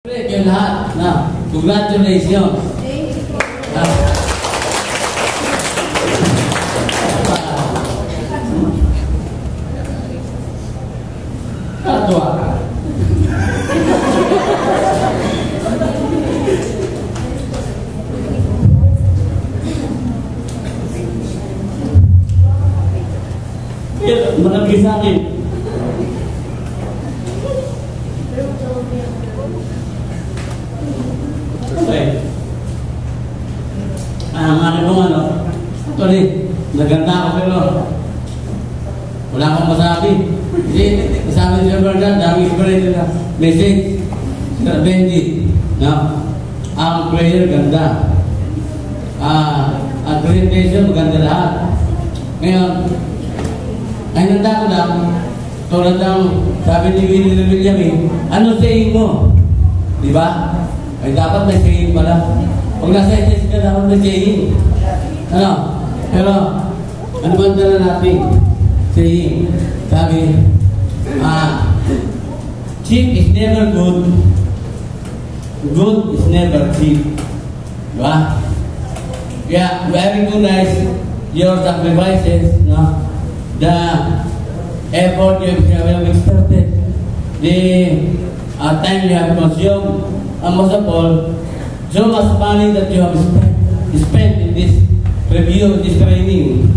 Yung lahat na congratulations. Katwa. Malaki sa akin. Okay. Ano kung ano? Actually, naganda ako pero wala akong masabi. Kasi sabi ni Sir Bernard, dami prayer na message. Sir Benji, no? Ang prayer ganda. Ang presentation maganda lahat. Ngayon, ay nanda ko lang, tulad ng sabi ni Winnie William, ano saying mo? Diba? Ay dapat may saying pala. Pag nasa SS ka, dapat may saying. Ano? Pero, ano ba dala natin? Saying. Sabi, cheap is never good. Good is never cheap. Diba? Yeah, we recognize your sacrifices, no? The effort you have exerted, the time you have consumed, and most of all, so much money that you have spent in this review, this training.